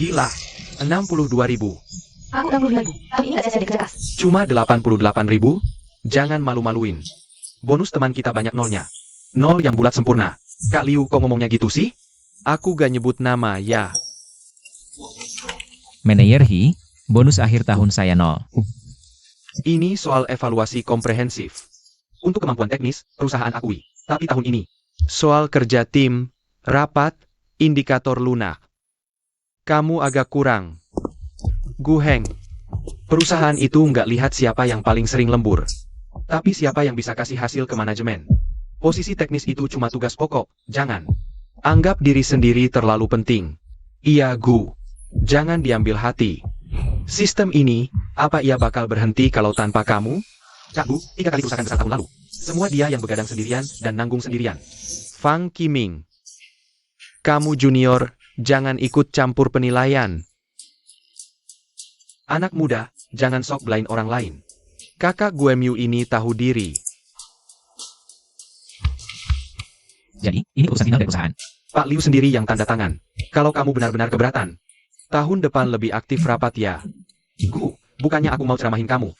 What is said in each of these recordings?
Gila, 62.000. Aku 62.000. Tahun ini nggak sia-sia deh kerja keras. Cuma 88.000? Jangan malu-maluin. Bonus teman kita banyak nolnya. Nol yang bulat sempurna. Kak Liu kok ngomongnya gitu sih? Aku gak nyebut nama, ya. Manajer He, bonus akhir tahun saya 0. Ini soal evaluasi komprehensif. Untuk kemampuan teknis, perusahaan akui. Tapi tahun ini, soal kerja tim, rapat, indikator lunak. Kamu agak kurang. Gu Heng, perusahaan itu nggak lihat siapa yang paling sering lembur. Tapi siapa yang bisa kasih hasil ke manajemen. Posisi teknis itu cuma tugas pokok, jangan. Anggap diri sendiri terlalu penting. Iya Gu, jangan diambil hati. Sistem ini, apa ia bakal berhenti kalau tanpa kamu? Kak Bu, 3 kali kerusakan besar tahun lalu. Semua dia yang begadang sendirian dan nanggung sendirian. Fang Qiming. Kamu junior, jangan ikut campur penilaian. Anak muda, jangan sok blind orang lain. Kakak gue Miu ini tahu diri. Jadi, ini urusan final dari perusahaan. Pak Liu sendiri yang tanda tangan. Kalau kamu benar-benar keberatan, tahun depan lebih aktif rapat ya. Gu, bukannya aku mau ceramahin kamu.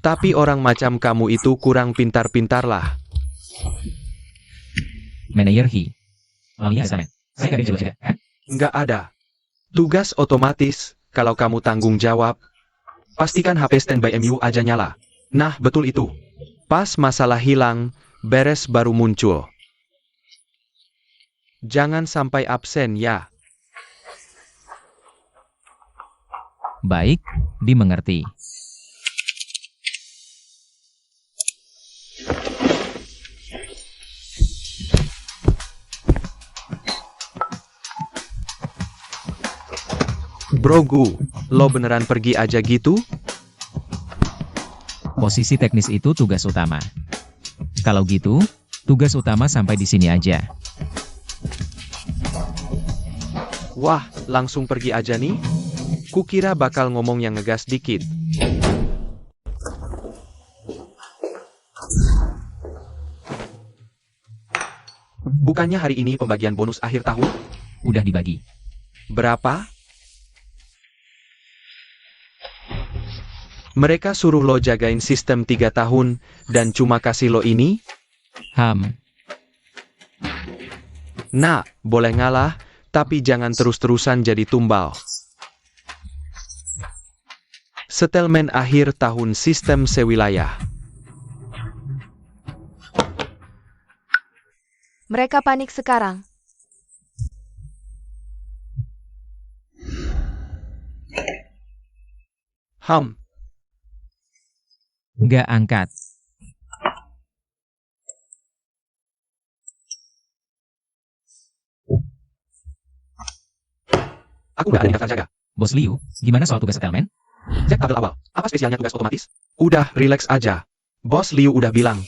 Tapi orang macam kamu itu kurang pintar-pintar lah. Manajer He. Oh iya, Samen. Saya nggak bisa kan? Nggak ada. Tugas otomatis, kalau kamu tanggung jawab. Pastikan HP standby MU aja nyala. Nah, betul itu. Pas masalah hilang, beres baru muncul. Jangan sampai absen ya. Baik, dimengerti. Bro Gu, lo beneran pergi aja gitu? Posisi teknis itu tugas utama. Kalau gitu, tugas utama sampai di sini aja. Wah, langsung pergi aja nih? Kukira bakal ngomong yang ngegas dikit. Bukannya hari ini pembagian bonus akhir tahun? Udah dibagi. Berapa? Mereka suruh lo jagain sistem 3 tahun, dan cuma kasih lo ini? Nah, boleh ngalah, tapi jangan terus-terusan jadi tumbal. Setelmen akhir tahun sistem sewilayah. Mereka panik sekarang. Nggak angkat. Aku nggak ada yang daftar jaga. Bos Liu, gimana soal tugas settlement? Cek tabel awal. Apa spesialnya tugas otomatis? Udah, relax aja. Bos Liu udah bilang.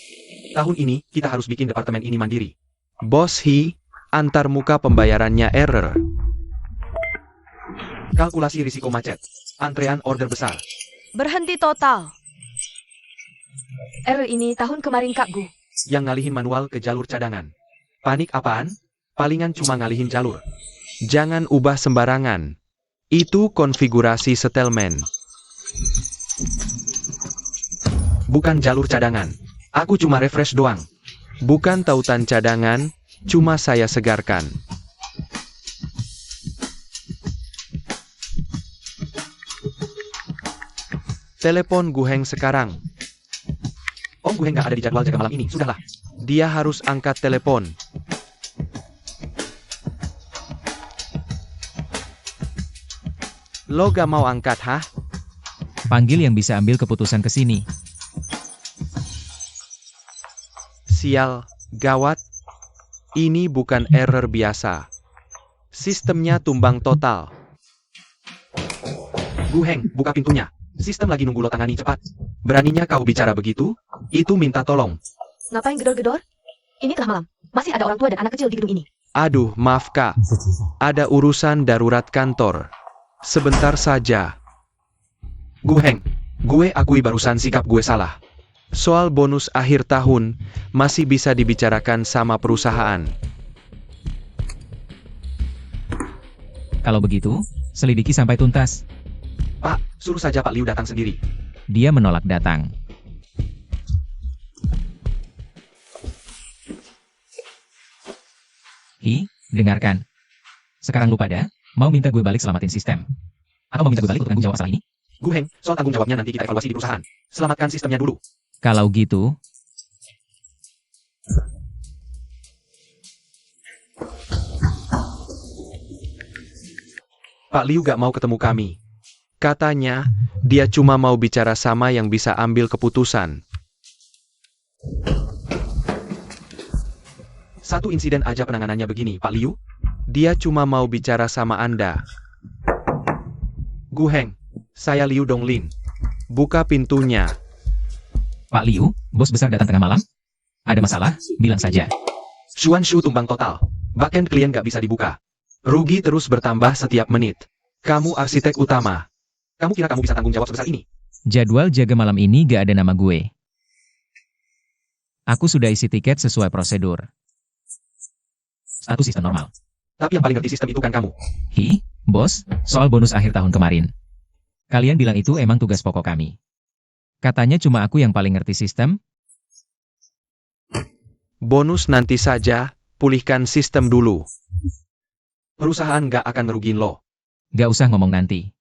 Tahun ini, kita harus bikin departemen ini mandiri. Bos He, antar muka pembayarannya error. Kalkulasi risiko macet. Antrean order besar. Berhenti total. Error ini tahun kemarin Kak Gu. Yang ngalihin manual ke jalur cadangan. Panik apaan? Palingan cuma ngalihin jalur. Jangan ubah sembarangan. Itu konfigurasi setelmen. Bukan jalur cadangan. Aku cuma refresh doang. Bukan tautan cadangan, cuma saya segarkan. Telepon Gu Heng sekarang. Om Gu Heng nggak ada di jadwal jaga malam ini, sudahlah. Dia harus angkat telepon. Lo gak mau angkat, hah? Panggil yang bisa ambil keputusan ke sini. Sial, gawat. Ini bukan error biasa. Sistemnya tumbang total. Gu Heng, buka pintunya. Sistem lagi nunggu lo tangani cepat. Beraninya kau bicara begitu? Itu minta tolong. Ngapain gedor-gedor? Ini tengah malam. Masih ada orang tua dan anak kecil di gedung ini. Aduh, maaf kak. Ada urusan darurat kantor. Sebentar saja. Gu Heng, gue akui barusan sikap gue salah. Soal bonus akhir tahun, masih bisa dibicarakan sama perusahaan. Kalau begitu, Selidiki sampai tuntas. Pak, suruh saja Pak Liu datang sendiri. Dia menolak datang. Dengarkan. Sekarang lu pada, mau minta gue balik selamatin sistem? Atau mau minta gue balik untuk tanggung jawab masalah ini? Gu Heng, soal tanggung jawabnya nanti kita evaluasi di perusahaan. Selamatkan sistemnya dulu. Kalau gitu, Pak Liu gak mau ketemu kami. Katanya, dia cuma mau bicara sama yang bisa ambil keputusan. Satu insiden aja penanganannya begini, Pak Liu. Dia cuma mau bicara sama Anda. Gu Heng, saya Liu Donglin. Buka pintunya. Pak Liu, bos besar datang tengah malam? Ada masalah? Bilang saja. Xuan Shu tumbang total. Backend klien gak bisa dibuka. Rugi terus bertambah setiap menit. Kamu arsitek utama. Kamu kira kamu bisa tanggung jawab sebesar ini? Jadwal jaga malam ini gak ada nama gue. Aku sudah isi tiket sesuai prosedur. Status sistem normal. Tapi yang paling ngerti sistem itu kan kamu. Bos, soal bonus akhir tahun kemarin. Kalian bilang itu emang tugas pokok kami. Katanya cuma aku yang paling ngerti sistem. Bonus nanti saja, pulihkan sistem dulu. Perusahaan gak akan ngerugiin lo. Gak usah ngomong nanti.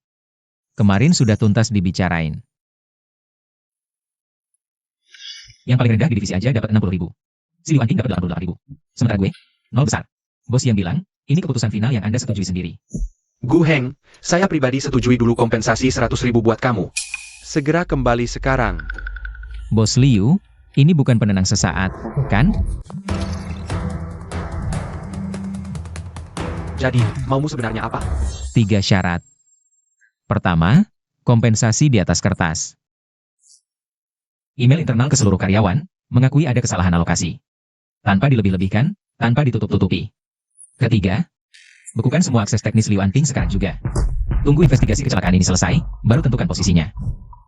Kemarin sudah tuntas dibicarain. Yang paling rendah di divisi aja dapat 60.000. Si Liu Anting dapat 88.000. Sementara gue, 0 besar. Bos yang bilang, ini keputusan final yang Anda setujui sendiri. Gu Heng, saya pribadi setujui dulu kompensasi 100.000 buat kamu. Segera kembali sekarang. Bos Liu, ini bukan penenang sesaat, kan? Jadi, maumu sebenarnya apa? 3 syarat. Pertama, kompensasi di atas kertas. Email internal ke seluruh karyawan, mengakui ada kesalahan alokasi. Tanpa dilebih-lebihkan, tanpa ditutup-tutupi. Ketiga, bekukan semua akses teknis Liu Anting sekarang juga. Tunggu investigasi kecelakaan ini selesai, baru tentukan posisinya.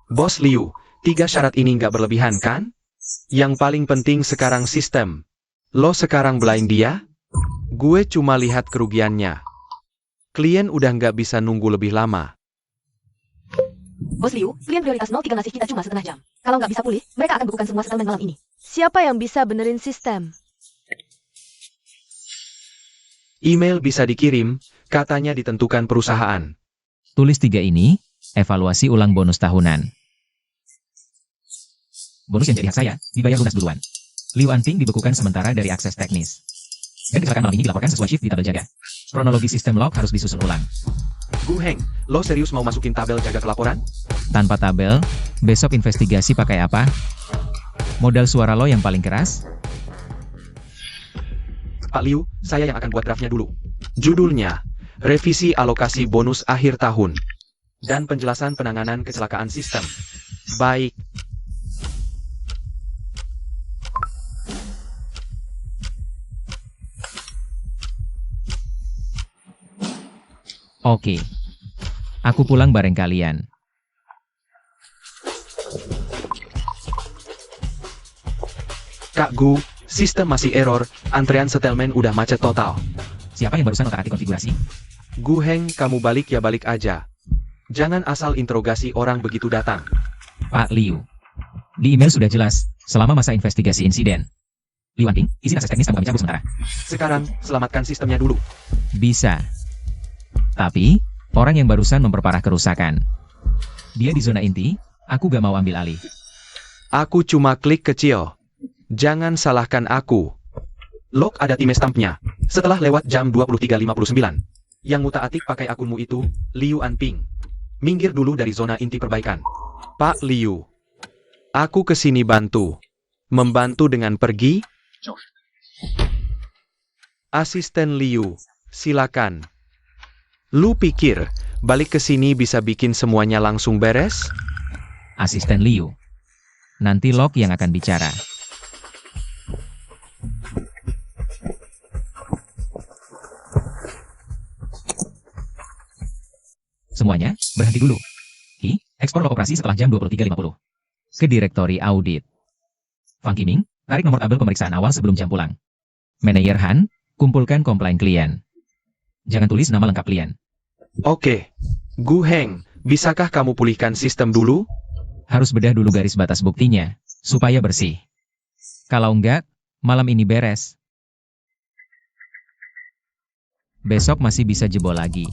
Bos Liu, 3 syarat ini nggak berlebihan kan? Yang paling penting sekarang sistem. Lo sekarang blind dia? Gue cuma lihat kerugiannya. Klien udah nggak bisa nunggu lebih lama. Bos Liu, klien prioritas 03 ngasih kita cuma setengah jam. Kalau nggak bisa pulih, mereka akan bekukan semua settlement malam ini. Siapa yang bisa benerin sistem? Email bisa dikirim, katanya ditentukan perusahaan. Tulis 3 ini, evaluasi ulang bonus tahunan. Bonus yang jadi hak saya, dibayar lunas duluan. Liu Anting dibekukan sementara dari akses teknis. Dan kecelakaan malam ini dilaporkan sesuai shift di tabel jaga. Kronologi sistem log harus disusun ulang. Gu Heng, lo serius mau masukin tabel jaga ke laporan? Tanpa tabel, besok investigasi pakai apa? Modal suara lo yang paling keras? Pak Liu, saya yang akan buat draftnya dulu. Judulnya, Revisi Alokasi Bonus Akhir Tahun. Dan penjelasan penanganan kecelakaan sistem. Baik. Oke. Aku pulang bareng kalian. Kak Gu, sistem masih error, antrean settlement udah macet total. Siapa yang barusan otak-atik konfigurasi? Gu Heng, kamu balik ya balik aja. Jangan asal interogasi orang begitu datang. Pak Liu. Di email sudah jelas, selama masa investigasi insiden. Liu Anting, izin akses teknis kami cabut sementara. Sekarang, selamatkan sistemnya dulu. Bisa. Tapi, orang yang barusan memperparah kerusakan. Dia di zona inti, aku gak mau ambil alih. Aku cuma klik kecil. Jangan salahkan aku. Log ada timestampnya. Setelah lewat jam 23.59. Yang ngutak-atik pakai akunmu itu, Liu Anping. Minggir dulu dari zona inti perbaikan. Pak Liu. Aku kesini bantu. Membantu dengan pergi? Asisten Liu, silakan. Lu pikir, balik ke sini bisa bikin semuanya langsung beres? Asisten Liu. Nanti log yang akan bicara. Semuanya, berhenti dulu. Ekspor log operasi setelah jam 23.50. Ke direktori audit. Fang Qiming, tarik nomor tabel pemeriksaan awal sebelum jam pulang. Manajer Han, kumpulkan komplain klien. Jangan tulis nama lengkap klien. Oke. Gu Heng, bisakah kamu pulihkan sistem dulu? Harus bedah dulu garis batas buktinya, supaya bersih. Kalau enggak, malam ini beres. Besok masih bisa jebol lagi.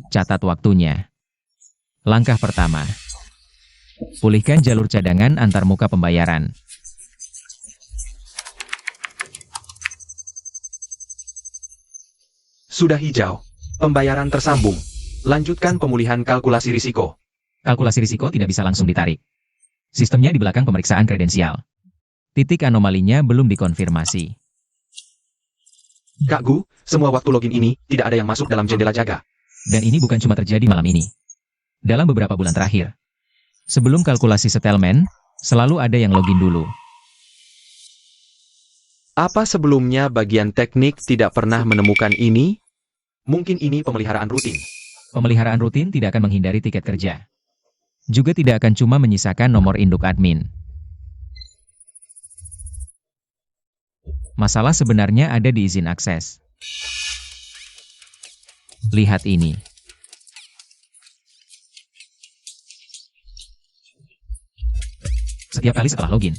Catat waktunya. Langkah pertama. Pulihkan jalur cadangan antar muka pembayaran. Sudah hijau. Pembayaran tersambung. Lanjutkan pemulihan kalkulasi risiko. Kalkulasi risiko tidak bisa langsung ditarik. Sistemnya di belakang pemeriksaan kredensial. Titik anomalinya belum dikonfirmasi. Kak Gu, semua waktu login ini tidak ada yang masuk dalam jendela jaga. Dan ini bukan cuma terjadi malam ini. Dalam beberapa bulan terakhir. Sebelum kalkulasi settlement, selalu ada yang login dulu. Apa sebelumnya bagian teknik tidak pernah menemukan ini? Mungkin ini pemeliharaan rutin. Pemeliharaan rutin tidak akan menghindari tiket kerja. Juga tidak akan cuma menyisakan nomor induk admin. Masalah sebenarnya ada di izin akses. Lihat ini. Setiap kali setelah login,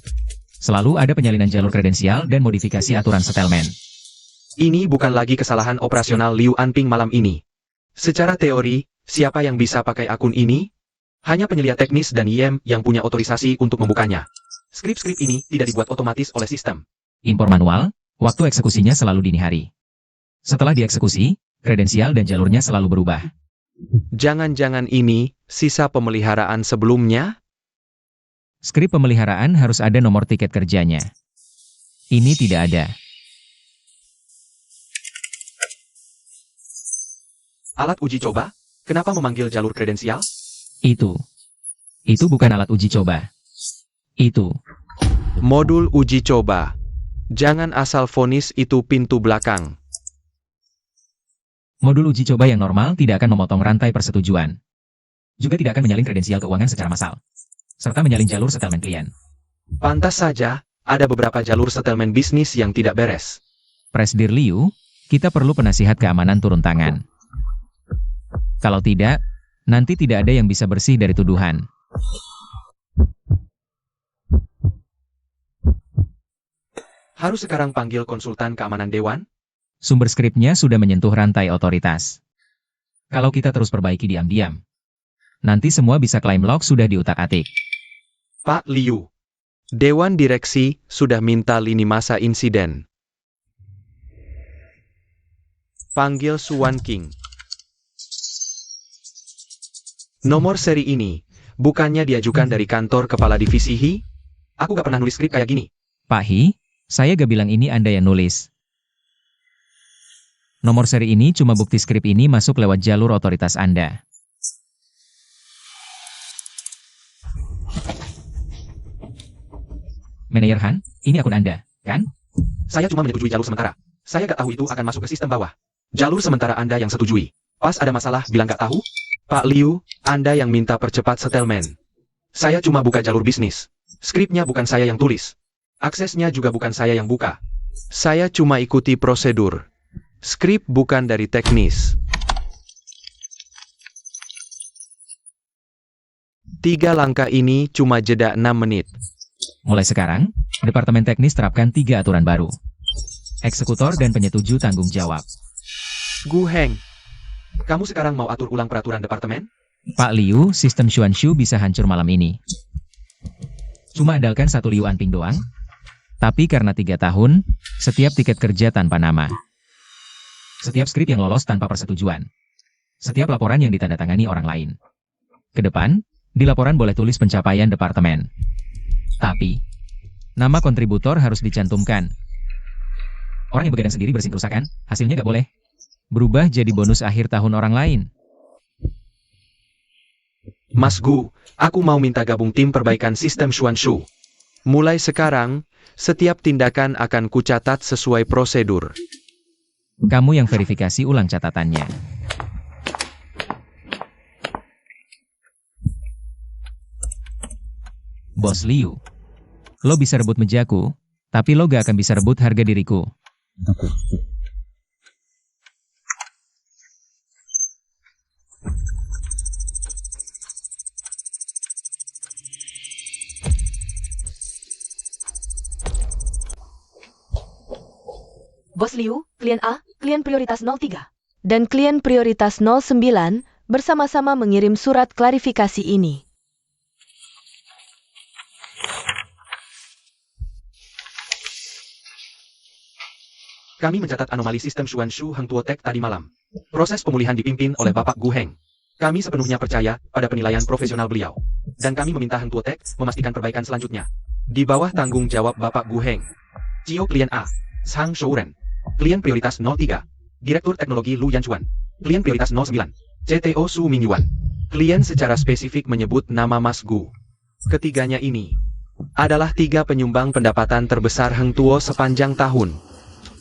selalu ada penyalinan jalur kredensial dan modifikasi aturan settlement. Ini bukan lagi kesalahan operasional Liu Anping malam ini. Secara teori, siapa yang bisa pakai akun ini? Hanya penyelia teknis dan IM yang punya otorisasi untuk membukanya. Skrip-skrip ini tidak dibuat otomatis oleh sistem. Impor manual, waktu eksekusinya selalu dini hari. Setelah dieksekusi, kredensial dan jalurnya selalu berubah. Jangan-jangan ini sisa pemeliharaan sebelumnya? Skrip pemeliharaan harus ada nomor tiket kerjanya. Ini tidak ada. Alat uji coba? Kenapa memanggil jalur kredensial? Itu bukan alat uji coba. Itu Modul uji coba. Jangan asal vonis itu pintu belakang. modul uji coba yang normal tidak akan memotong rantai persetujuan. Juga tidak akan menyalin kredensial keuangan secara massal. Serta menyalin jalur settlement klien. Pantas saja, ada beberapa jalur settlement bisnis yang tidak beres. Presdir Liu, kita perlu penasihat keamanan turun tangan. Kalau tidak, nanti tidak ada yang bisa bersih dari tuduhan. Harus sekarang panggil konsultan keamanan dewan? Sumber skripnya sudah menyentuh rantai otoritas. Kalau kita terus perbaiki diam-diam, nanti semua bisa klaim log sudah diutak-atik. Pak Liu, Dewan Direksi sudah minta lini masa insiden. Panggil Suan King. Nomor seri ini, bukannya diajukan dari kantor kepala divisi Hi? Aku gak pernah nulis skrip kayak gini. Pak Hi, saya gak bilang ini Anda yang nulis. Nomor seri ini cuma bukti skrip ini masuk lewat jalur otoritas Anda. Manajer Han, ini akun Anda, kan? Saya cuma menyetujui jalur sementara. Saya gak tahu itu akan masuk ke sistem bawah. Jalur sementara Anda yang setujui. Pas ada masalah bilang gak tahu? Pak Liu, Anda yang minta percepat settlement. Saya cuma buka jalur bisnis. Skripnya bukan saya yang tulis. Aksesnya juga bukan saya yang buka. Saya cuma ikuti prosedur. Skrip bukan dari teknis. 3 langkah ini cuma jeda 6 menit. Mulai sekarang, Departemen Teknis terapkan 3 aturan baru. Eksekutor dan penyetuju tanggung jawab. Gu Heng, kamu sekarang mau atur ulang peraturan departemen? Pak Liu, sistem Xuanshu bisa hancur malam ini. Cuma andalkan 1 Liu Anping doang. Tapi karena 3 tahun, setiap tiket kerja tanpa nama. Setiap skrip yang lolos tanpa persetujuan. Setiap laporan yang ditandatangani orang lain. Ke depan, di laporan boleh tulis pencapaian departemen. Tapi, nama kontributor harus dicantumkan. Orang yang begadang sendiri bersihin kerusakan, hasilnya gak boleh berubah jadi bonus akhir tahun orang lain. Mas Gu, aku mau minta gabung tim perbaikan sistem Xuanshu. Mulai sekarang, setiap tindakan akan kucatat sesuai prosedur. Kamu yang verifikasi ulang catatannya. Bos Liu, lo bisa rebut mejaku, Tapi lo gak akan bisa rebut harga diriku. Bos Liu, klien A, klien prioritas 03. Dan klien prioritas 09 bersama-sama mengirim surat klarifikasi ini. Kami mencatat anomali sistem Xuanshu Heng Tuo Tech tadi malam. Proses pemulihan dipimpin oleh Bapak Gu Heng. Kami sepenuhnya percaya pada penilaian profesional beliau. Dan kami meminta Heng Tuo Tech memastikan perbaikan selanjutnya. Di bawah tanggung jawab Bapak Gu Heng. Cio klien A, Sang Shouren. Klien prioritas 03. Direktur Teknologi Lu Yanchuan. Klien prioritas 09. CTO Su Mingyuan. Klien secara spesifik menyebut nama Mas Gu. Ketiganya ini adalah 3 penyumbang pendapatan terbesar Heng Tuo sepanjang tahun.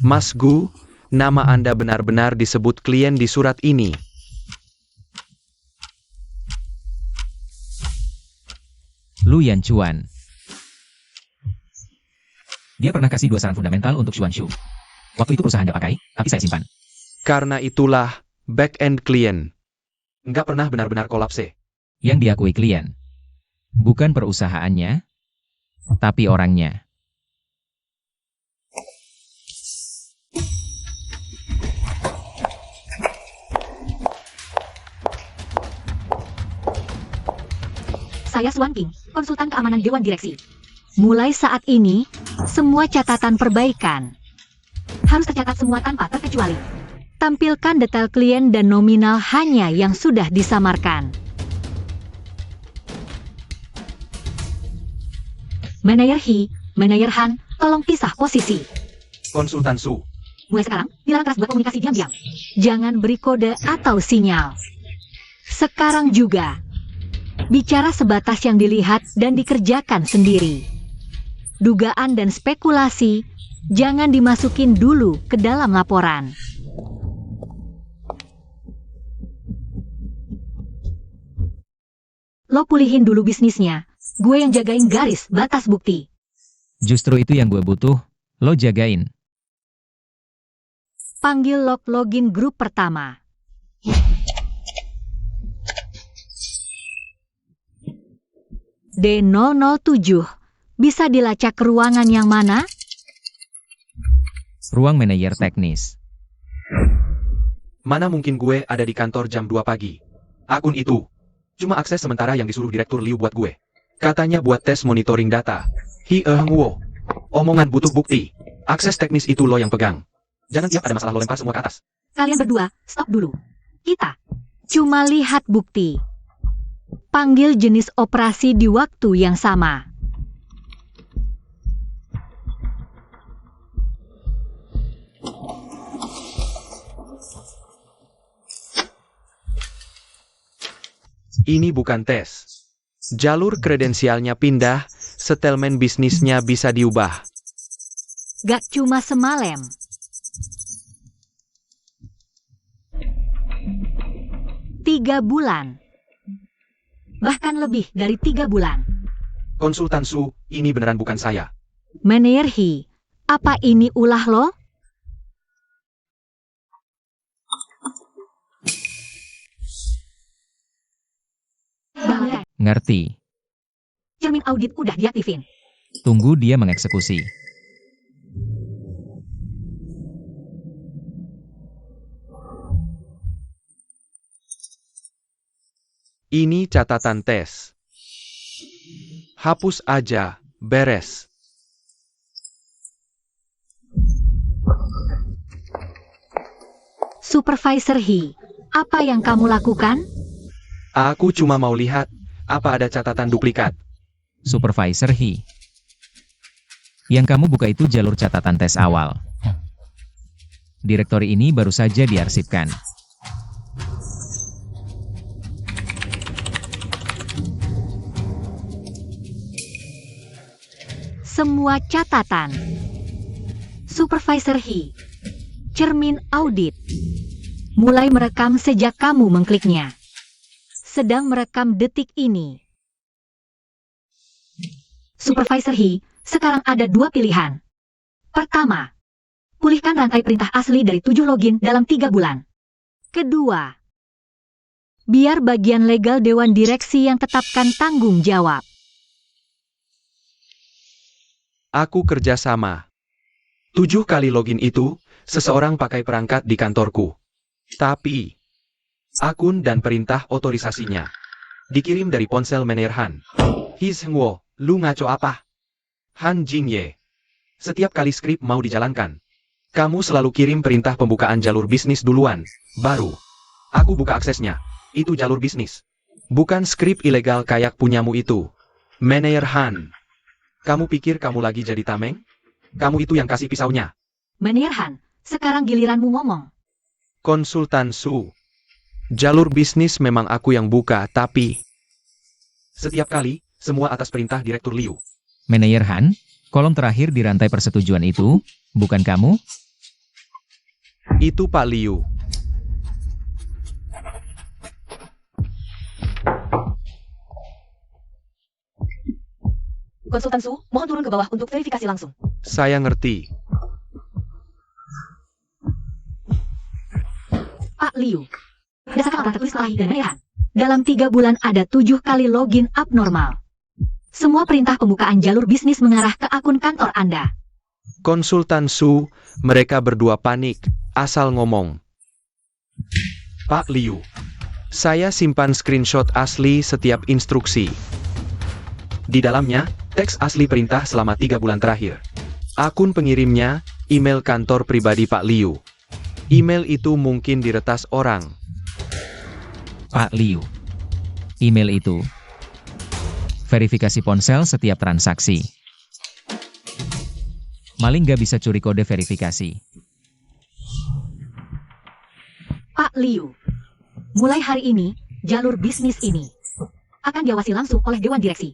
Mas Gu, nama Anda benar-benar disebut klien di surat ini. Lu Yanchuan. Dia pernah kasih 2 saran fundamental untuk Xuanshu. Waktu itu perusahaan nggak pakai, tapi saya simpan. Karena itulah, back-end klien nggak pernah benar-benar kolapse. Yang diakui klien. Bukan perusahaannya, tapi orangnya. Saya Swan King, konsultan keamanan Dewan Direksi. Mulai saat ini, semua catatan perbaikan harus tercatat semua tanpa terkecuali. Tampilkan detail klien dan nominal hanya yang sudah disamarkan. Manajer He, Manajer Han, tolong pisah posisi. Konsultan Su. Mulai sekarang, dilarang keras buat komunikasi diam-diam. Jangan beri kode atau sinyal. Sekarang juga, bicara sebatas yang dilihat dan dikerjakan sendiri. Dugaan dan spekulasi, jangan dimasukin dulu ke dalam laporan. Lo pulihin dulu bisnisnya, gue yang jagain garis batas bukti. Justru itu yang gue butuh, lo jagain. Panggil log login grup pertama. D007, bisa dilacak ruangan yang mana? Ruang manajer teknis. Mana mungkin gue ada di kantor jam 2 pagi. Akun itu cuma akses sementara yang disuruh Direktur Liu buat gue. Katanya buat tes monitoring data. Hi Heng Wo. Omongan butuh bukti. Akses teknis itu lo yang pegang. Jangan tiap ada masalah lo lempar semua ke atas. Kalian berdua, stop dulu. Kita cuma lihat bukti. Panggil jenis operasi di waktu yang sama. Ini bukan tes. Jalur kredensialnya pindah, setelmen bisnisnya bisa diubah. Gak cuma semalam. Tiga bulan. Bahkan lebih dari 3 bulan. Konsultan Su, ini beneran bukan saya. Manajer He, apa ini ulah lo? Bangga. Ngerti. Cermin audit udah diaktifin. Tunggu dia mengeksekusi. Ini catatan tes. Hapus aja, beres. Supervisor He, apa yang kamu lakukan? Aku cuma mau lihat, apa ada catatan duplikat. Supervisor He. Yang kamu buka itu jalur catatan tes awal. Direktori ini baru saja diarsipkan. Semua catatan. Supervisor He. Cermin audit. Mulai merekam sejak kamu mengkliknya. Sedang merekam detik ini. Supervisor He, sekarang ada 2 pilihan. Pertama, pulihkan rantai perintah asli dari 7 login dalam 3 bulan. Kedua, biar bagian legal Dewan Direksi yang tetapkan tanggung jawab. Aku kerjasama. 7 kali login itu, seseorang pakai perangkat di kantorku. Tapi, akun dan perintah otorisasinya dikirim dari ponsel Manager Han. His Hengwo, lu ngaco apa? Han Jingye. Setiap kali skrip mau dijalankan, kamu selalu kirim perintah pembukaan jalur bisnis duluan, baru aku buka aksesnya. Itu jalur bisnis. Bukan skrip ilegal kayak punyamu itu. Manager Han. Kamu pikir kamu lagi jadi tameng? Kamu itu yang kasih pisaunya. Manager Han, sekarang giliranmu ngomong. Konsultan Su. Jalur bisnis memang aku yang buka, tapi setiap kali, semua atas perintah Direktur Liu. Manager Han, kolom terakhir di rantai persetujuan itu, bukan kamu? Itu Pak Liu. Konsultan Su, mohon turun ke bawah untuk verifikasi langsung. Saya ngerti. Pak Liu, berdasarkan laporan tertulis Lai dan Manager Han, dalam 3 bulan ada 7 kali login abnormal. Semua perintah pembukaan jalur bisnis mengarah ke akun kantor Anda. Konsultan Su, mereka berdua panik, asal ngomong. Pak Liu, saya simpan screenshot asli setiap instruksi. Di dalamnya, teks asli perintah selama 3 bulan terakhir. Akun pengirimnya, email kantor pribadi Pak Liu. Email itu mungkin diretas orang. Pak Liu. Email itu. Verifikasi ponsel setiap transaksi. Maling nggak bisa curi kode verifikasi. Pak Liu, mulai hari ini, jalur bisnis ini akan diawasi langsung oleh Dewan Direksi.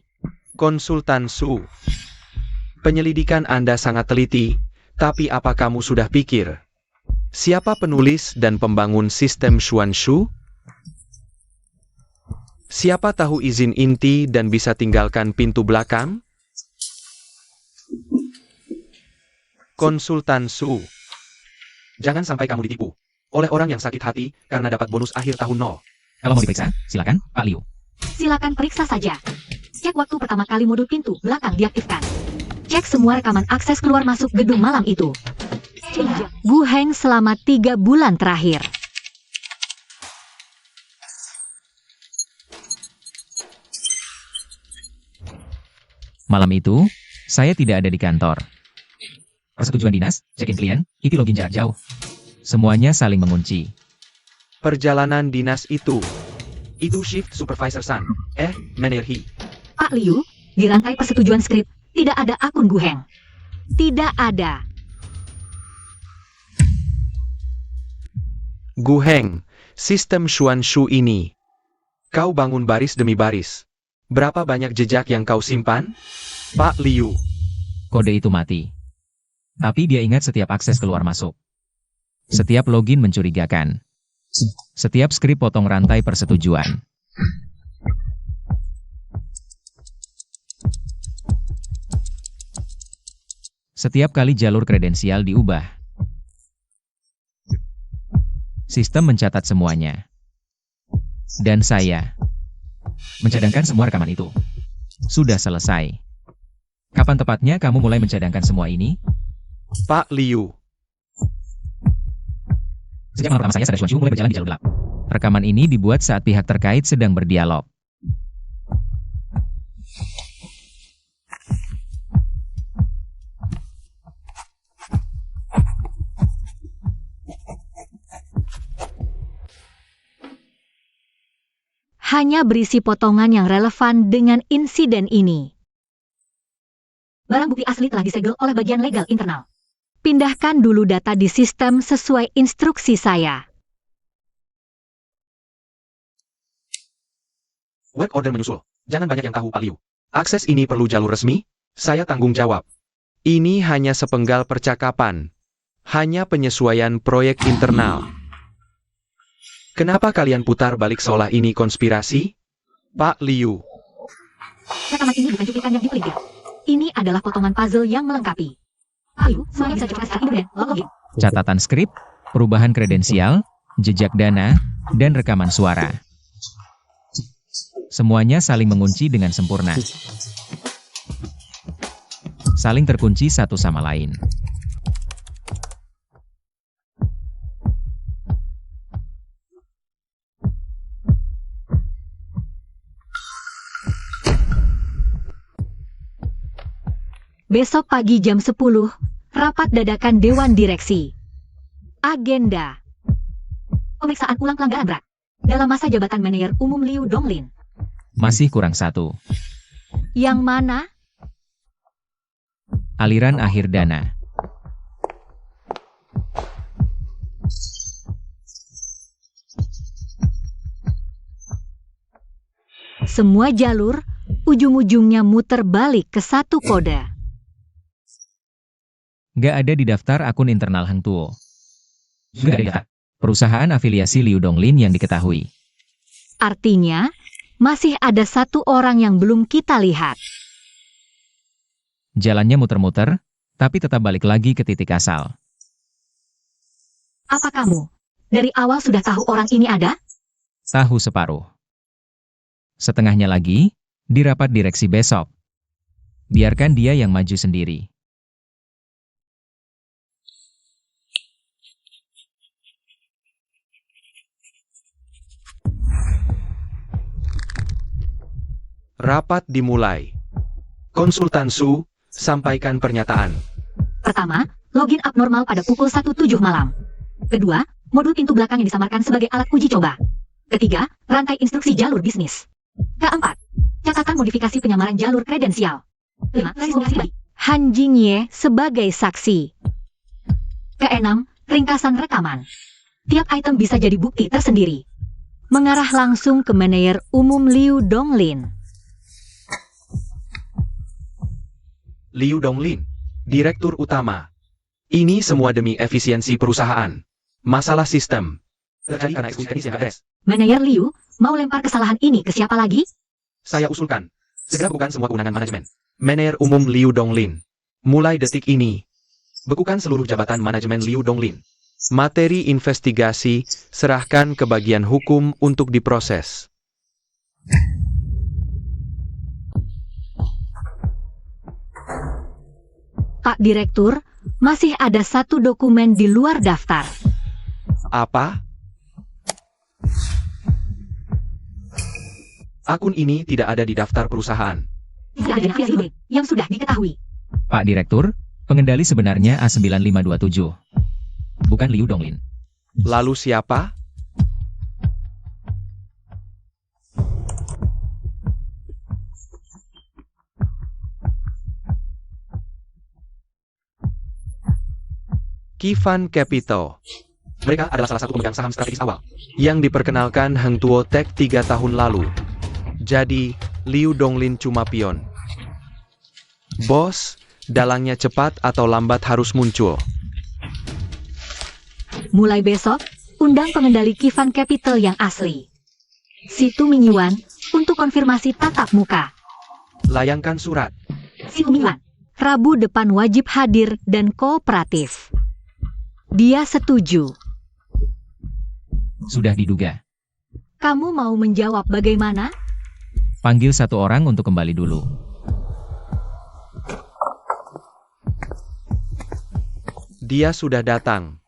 Konsultan Su. Penyelidikan Anda sangat teliti, tapi apa kamu sudah pikir? Siapa penulis dan pembangun sistem Xuanshu? Siapa tahu izin inti dan bisa tinggalkan pintu belakang? Konsultan Su. Jangan sampai kamu ditipu oleh orang yang sakit hati karena dapat bonus akhir tahun 0. Kalau mau diperiksa, silakan, Pak Liu. Silakan periksa saja. Cek waktu pertama kali modul pintu belakang diaktifkan. Cek semua rekaman akses keluar masuk gedung malam itu. Gu Heng selama 3 bulan terakhir. Malam itu, saya tidak ada di kantor. Persetujuan dinas, check-in klien, iki login jarak jauh. Semuanya saling mengunci. Perjalanan dinas itu Shift Supervisor San. Manager He. Pak Liu, di rantai persetujuan skrip, tidak ada akun Gu Heng. Tidak ada. Gu Heng, sistem Xuanshu ini. Kau bangun baris demi baris. Berapa banyak jejak yang kau simpan? Pak Liu. Kode itu mati. Tapi dia ingat setiap akses keluar masuk. Setiap login mencurigakan. Setiap skrip potong rantai persetujuan. Setiap kali jalur kredensial diubah. Sistem mencatat semuanya. Dan saya mencadangkan semua rekaman itu. Sudah selesai. Kapan tepatnya kamu mulai mencadangkan semua ini? Pak Liu. Sejak malam pertama saya sadar Xuanshu mulai berjalan di jalur gelap. Rekaman ini dibuat saat pihak terkait sedang berdialog. Hanya berisi potongan yang relevan dengan insiden ini. Barang bukti asli telah disegel oleh bagian legal internal. Pindahkan dulu data di sistem sesuai instruksi saya. Web order menyusul. Jangan banyak yang tahu, Pak Liu. Akses ini perlu jalur resmi? Saya tanggung jawab. Ini hanya sepenggal percakapan. Hanya penyesuaian proyek internal. Kenapa kalian putar balik seolah ini konspirasi? Pak Liu. Rekaman ini bukan cuplikan yang dipelintir. Ini adalah potongan puzzle yang melengkapi. Ayo, semuanya bisa cepat sekarang dan login. Catatan skrip, perubahan kredensial, jejak dana, dan rekaman suara. Semuanya saling mengunci dengan sempurna. Saling terkunci satu sama lain. Besok pagi jam 10, rapat dadakan Dewan Direksi. Agenda. Pemeriksaan ulang pelanggaran berat. Dalam masa jabatan Manajer Umum Liu Donglin. Masih kurang satu. Yang mana? Aliran akhir dana. Semua jalur, ujung-ujungnya muter balik ke satu kode. Gak ada di daftar akun internal Hang Tuo. Gak ada perusahaan afiliasi Liu Donglin yang diketahui. Artinya, masih ada satu orang yang belum kita lihat. Jalannya muter-muter, tapi tetap balik lagi ke titik asal. Apa kamu? Dari awal sudah tahu orang ini ada? Tahu separuh. Setengahnya lagi, di rapat direksi besok. Biarkan dia yang maju sendiri. Rapat dimulai. Konsultan Su, sampaikan pernyataan. Pertama, login abnormal pada pukul 1.07 malam. Kedua, modul pintu belakang yang disamarkan sebagai alat uji coba. Ketiga, rantai instruksi jalur bisnis. Keempat, catatan modifikasi penyamaran jalur kredensial. Kelima, klarifikasi baik. Han Jingye sebagai saksi. Keenam, ringkasan rekaman. Tiap item bisa jadi bukti tersendiri. Mengarah langsung ke Manajer Umum Liu Donglin. Liu Donglin, Direktur Utama. Ini semua demi efisiensi perusahaan. Masalah sistem. Terjadi karena eksekusi teknis yang beres. Manajer Liu, mau lempar kesalahan ini ke siapa lagi? Saya usulkan. Segera bukan semua kewenangan manajemen. Manajer Umum Liu Donglin. Mulai detik ini. Bekukan seluruh jabatan manajemen Liu Donglin. Materi investigasi, serahkan ke bagian hukum untuk diproses. Pak Direktur, masih ada satu dokumen di luar daftar. Apa? Akun ini tidak ada di daftar perusahaan. Tidak ada afiliasi yang sudah diketahui. Pak Direktur, pengendali sebenarnya A9527. Bukan Liu Donglin. Lalu siapa? Kifan Capital. Mereka adalah salah satu pemegang saham strategis awal yang diperkenalkan Hang Tuo Tech 3 tahun lalu. Jadi, Liu Donglin cuma pion. Bos, dalangnya cepat atau lambat harus muncul. Mulai besok, undang pengendali Kifan Capital yang asli. Situ Mingyuan, untuk konfirmasi tatap muka. Layangkan surat. Situ Mingyuan, Rabu depan wajib hadir dan kooperatif. Dia setuju. Sudah diduga. Kamu mau menjawab bagaimana? Panggil satu orang untuk kembali dulu. Dia sudah datang.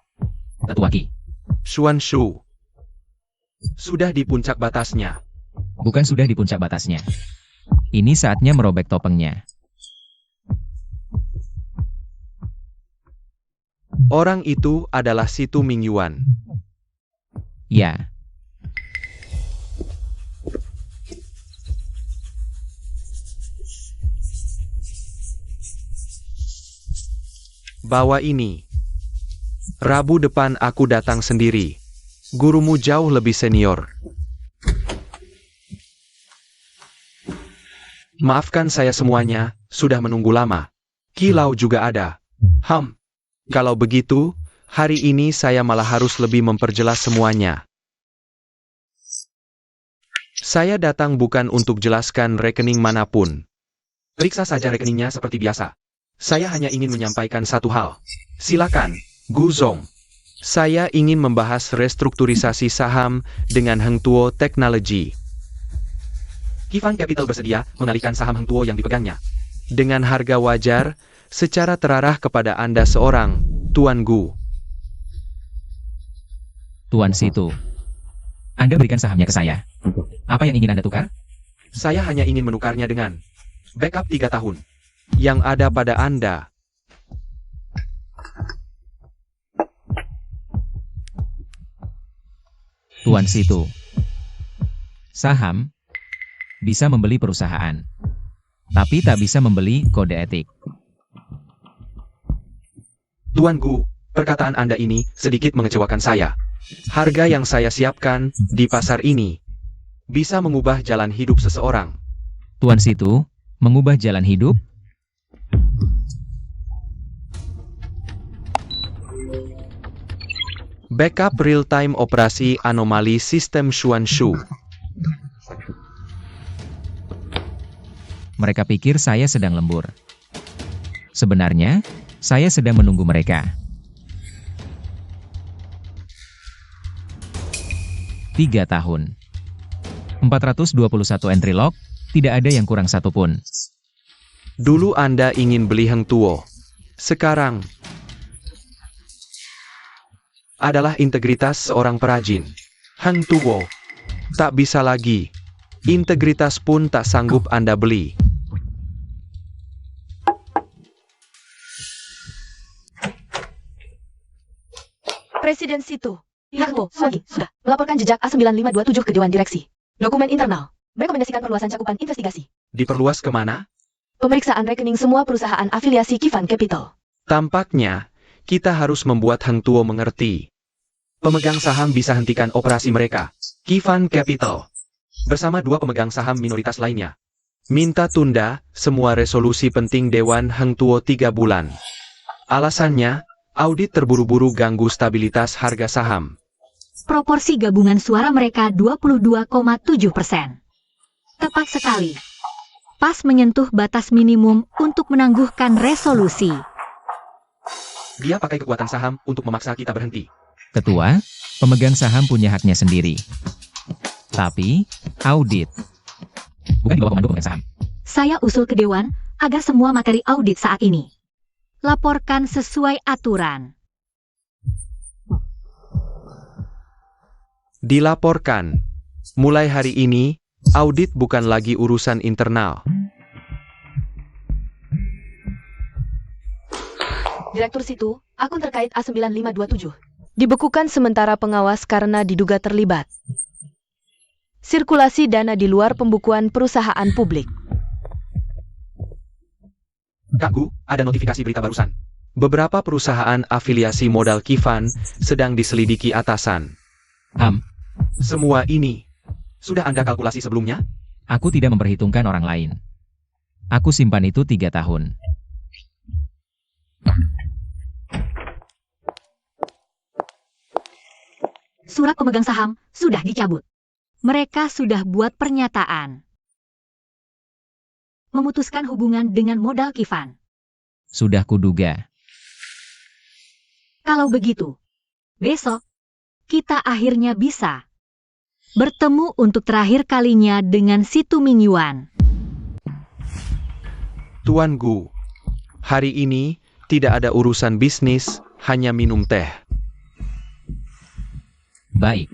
Tetua Qi. Xuan Shu. Sudah di puncak batasnya. Bukan sudah di puncak batasnya. Ini saatnya merobek topengnya. Orang itu adalah Situ Mingyuan. Ya. Bawa ini. Rabu depan aku datang sendiri. Gurumu jauh lebih senior. Maafkan saya semuanya, sudah menunggu lama. Kilau juga ada. Kalau begitu, hari ini saya malah harus lebih memperjelas semuanya. Saya datang bukan untuk jelaskan rekening manapun. Periksa saja rekeningnya seperti biasa. Saya hanya ingin menyampaikan satu hal. Silakan, Gu Zong. Saya ingin membahas restrukturisasi saham dengan Heng Tuo Technology. Kifan Capital bersedia mengalihkan saham Heng Tuo yang dipegangnya. Dengan harga wajar, secara terarah kepada Anda seorang, Tuan Gu. Tuan Situ. Anda berikan sahamnya ke saya. Apa yang ingin Anda tukar? Saya hanya ingin menukarnya dengan backup 3 tahun yang ada pada Anda. Tuan Situ. Saham bisa membeli perusahaan, tapi tak bisa membeli kode etik. Tuan Gu, perkataan Anda ini sedikit mengecewakan saya. Harga yang saya siapkan di pasar ini bisa mengubah jalan hidup seseorang. Tuan Situ, mengubah jalan hidup? Backup real-time operasi anomali sistem Xuanshu. Mereka pikir saya sedang lembur. Sebenarnya, saya sedang menunggu mereka. 3 tahun. 421 entry log, tidak ada yang kurang satupun. Dulu Anda ingin beli Heng Tuo. Sekarang adalah integritas seorang perajin. Heng Tuo tak bisa lagi. Integritas pun tak sanggup Anda beli. Presiden Situ. Heng Tuo, sudah melaporkan jejak A9527 ke Dewan Direksi. Dokumen internal. Merekomendasikan perluasan cakupan investigasi. Diperluas kemana? Pemeriksaan rekening semua perusahaan afiliasi Kifan Capital. Tampaknya, kita harus membuat Heng Tuo mengerti. Pemegang saham bisa hentikan operasi mereka. Kifan Capital. Bersama 2 pemegang saham minoritas lainnya. Minta tunda semua resolusi penting Dewan Heng Tuo 3 bulan. Alasannya, audit terburu-buru ganggu stabilitas harga saham. Proporsi gabungan suara mereka 22,7%. Tepat sekali. Pas menyentuh batas minimum untuk menangguhkan resolusi. Dia pakai kekuatan saham untuk memaksa kita berhenti. Ketua, pemegang saham punya haknya sendiri. Tapi, audit. Bukan di bawah komando pemegang saham. Saya usul ke Dewan agar semua materi audit saat ini laporkan sesuai aturan. Dilaporkan. Mulai hari ini, audit bukan lagi urusan internal. Direktur Situ, akun terkait A9527. Dibekukan sementara pengawas karena diduga terlibat. Sirkulasi dana di luar pembukuan perusahaan publik. Kak Gu, ada notifikasi berita barusan. Beberapa perusahaan afiliasi modal Kifan sedang diselidiki atasan. Semua ini sudah Anda kalkulasi sebelumnya? Aku tidak memperhitungkan orang lain. Aku simpan itu 3 tahun. Surat pemegang saham sudah dicabut. Mereka sudah buat pernyataan. Memutuskan hubungan dengan modal Kifan. Sudah kuduga. Kalau begitu, besok kita akhirnya bisa bertemu untuk terakhir kalinya dengan Situ Mingyuan. Tuan Gu, hari ini tidak ada urusan bisnis, hanya minum teh. Baik.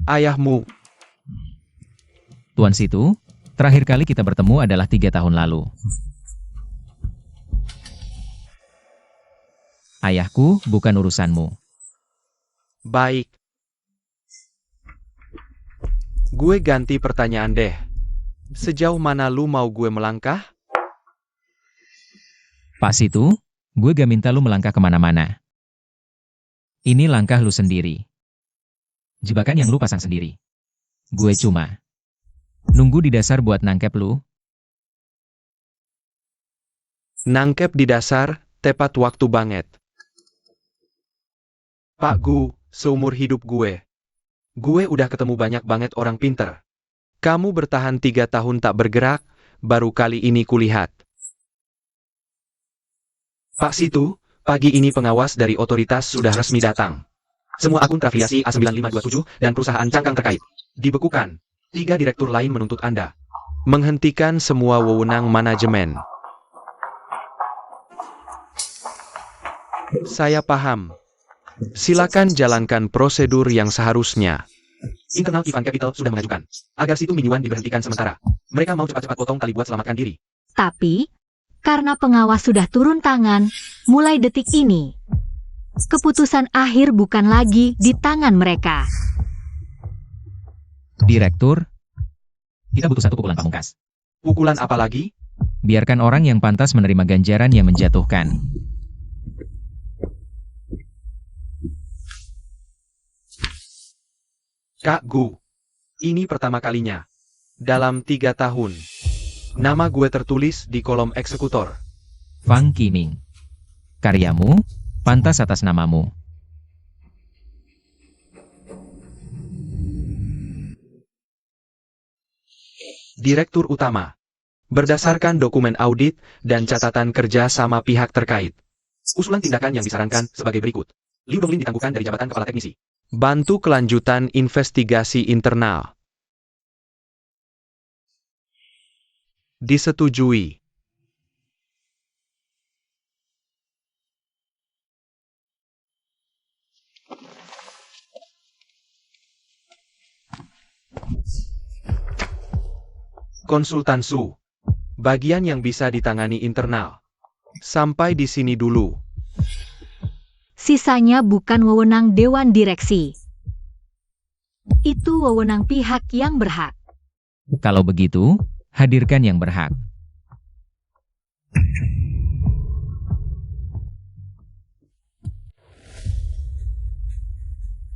Ayahmu, Tuan Situ, terakhir kali kita bertemu adalah 3 tahun lalu. Ayahku bukan urusanmu. baik. Gue ganti pertanyaan deh. Sejauh mana lu mau gue melangkah? Pak Situ, gue gak minta lu melangkah kemana-mana. Ini langkah lu sendiri. Jebakan yang lu pasang sendiri. Gue cuma nunggu di dasar buat nangkep lu. Nangkep di dasar, tepat waktu banget. Pak Gu, seumur hidup gue udah ketemu banyak banget orang pinter. Kamu bertahan 3 tahun tak bergerak, baru kali ini kulihat. Pak Situ, pagi ini pengawas dari otoritas sudah resmi datang. Semua akun terafiliasi A9527 dan perusahaan cangkang terkait dibekukan. 3 direktur lain menuntut Anda menghentikan semua wewenang manajemen. Saya paham. Silakan jalankan prosedur yang seharusnya. Internal Kifan Capital sudah mengajukan agar Situ Minyuan diberhentikan sementara. Mereka mau cepat-cepat potong tali buat selamatkan diri. Tapi, karena pengawas sudah turun tangan, mulai detik ini, keputusan akhir bukan lagi di tangan mereka. Direktur, kita butuh satu pukulan pamungkas. Pukulan apa lagi? Biarkan orang yang pantas menerima ganjaran yang menjatuhkan. Kak Gu, ini pertama kalinya dalam 3 tahun nama gue tertulis di kolom eksekutor. Fang Qiming. Karyamu, pantas atas namamu. Direktur Utama. Berdasarkan dokumen audit dan catatan kerja sama pihak terkait. Usulan tindakan yang disarankan sebagai berikut. Liu Donglin ditangguhkan dari jabatan kepala teknisi. Bantu kelanjutan investigasi internal. Disetujui. Konsultan Su. Bagian yang bisa ditangani internal. Sampai di sini dulu. Sisanya bukan wewenang Dewan Direksi. Itu wewenang pihak yang berhak. Kalau begitu, hadirkan yang berhak.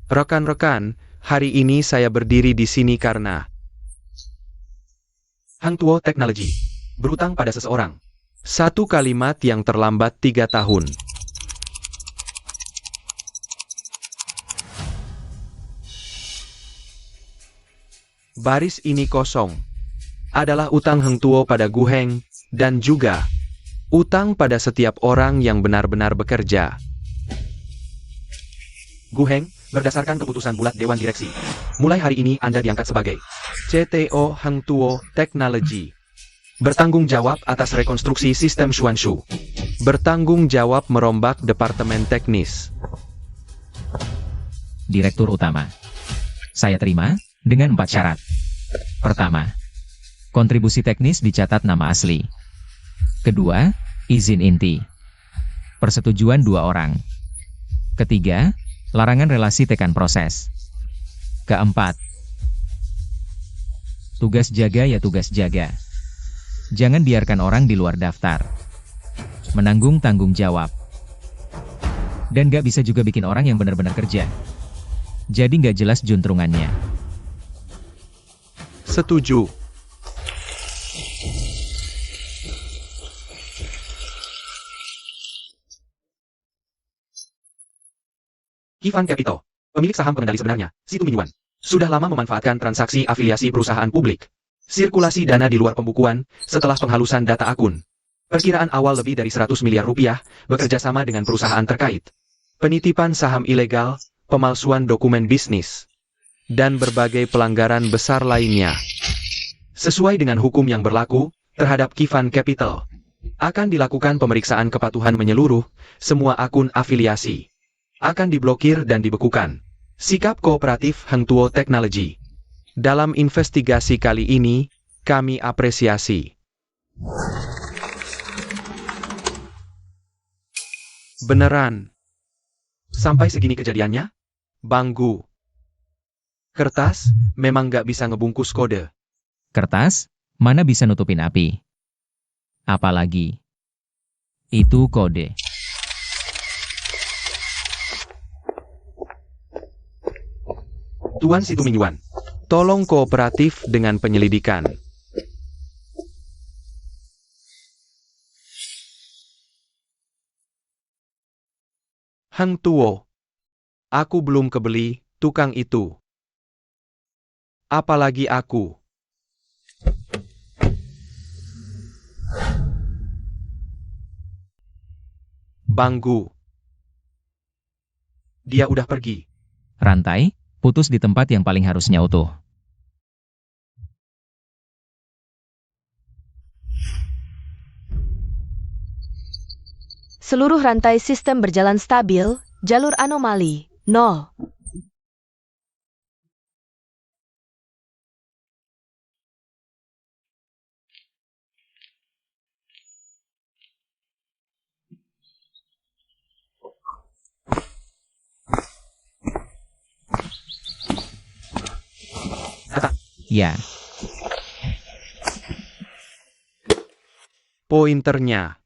Rekan-rekan, hari ini saya berdiri di sini karena Hang Tuo Technology berutang pada seseorang. Satu kalimat yang terlambat 3 tahun. Baris ini kosong. Adalah utang Hang Tuo pada Gu Heng, dan juga utang pada setiap orang yang benar-benar bekerja. Gu Heng, berdasarkan keputusan bulat Dewan Direksi, mulai hari ini Anda diangkat sebagai CTO Hang Tuo Technology. Bertanggung jawab atas rekonstruksi sistem Xuanshu. Bertanggung jawab merombak departemen teknis. Direktur Utama. Saya terima, dengan 4 syarat. Pertama, kontribusi teknis dicatat nama asli. Kedua, izin inti. Persetujuan 2 orang. Ketiga, larangan relasi tekan proses. Keempat, tugas jaga ya tugas jaga. Jangan biarkan orang di luar daftar. Menanggung tanggung jawab. Dan gak bisa juga bikin orang yang benar-benar kerja. Jadi gak jelas juntrungannya. Setuju. Kifan Capital, pemilik saham pengendali sebenarnya, Situ Minyuan, sudah lama memanfaatkan transaksi afiliasi perusahaan publik. Sirkulasi dana di luar pembukuan, setelah penghalusan data akun. Perkiraan awal lebih dari 100 miliar rupiah, bekerja sama dengan perusahaan terkait. Penitipan saham ilegal, pemalsuan dokumen bisnis, dan berbagai pelanggaran besar lainnya. Sesuai dengan hukum yang berlaku, terhadap Kifan Capital, akan dilakukan pemeriksaan kepatuhan menyeluruh, semua akun afiliasi akan diblokir dan dibekukan. Sikap kooperatif Hang Tuo Technology. Dalam investigasi kali ini, kami apresiasi. Beneran. Sampai segini kejadiannya? Bang Gu. Kertas, memang nggak bisa ngebungkus kode. Kertas, mana bisa nutupin api? Apalagi, itu kode. Tuan Situ Minyuan, tolong kooperatif dengan penyelidikan. Hang Tuo, aku belum kebeli tukang itu. Apalagi aku. Banggu. Dia udah pergi. Rantai, putus di tempat yang paling harusnya utuh. Seluruh rantai sistem berjalan stabil, jalur anomali, 0. Ya, Pointernya.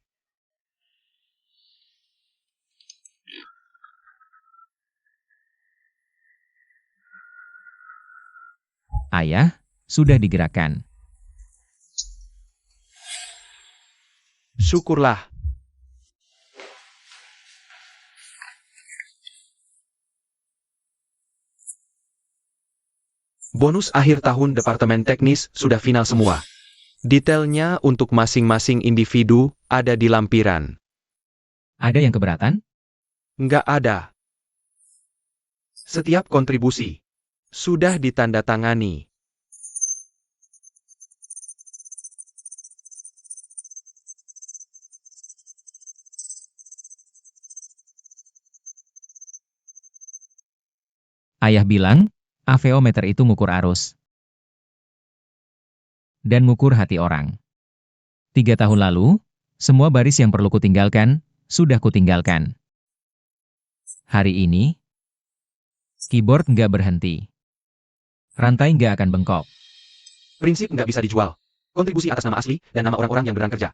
ayah, sudah digerakkan. Syukurlah. Bonus akhir tahun Departemen Teknis sudah final semua. Detailnya untuk masing-masing individu ada di lampiran. Ada yang keberatan? Nggak ada. Setiap kontribusi sudah ditandatangani. Ayah bilang, aveometer itu ngukur arus. Dan ngukur hati orang. 3 tahun lalu, semua baris yang perlu kutinggalkan, sudah kutinggalkan. Hari ini, keyboard nggak berhenti. Rantai nggak akan bengkok. Prinsip nggak bisa dijual. Kontribusi atas nama asli dan nama orang-orang yang beneran kerja.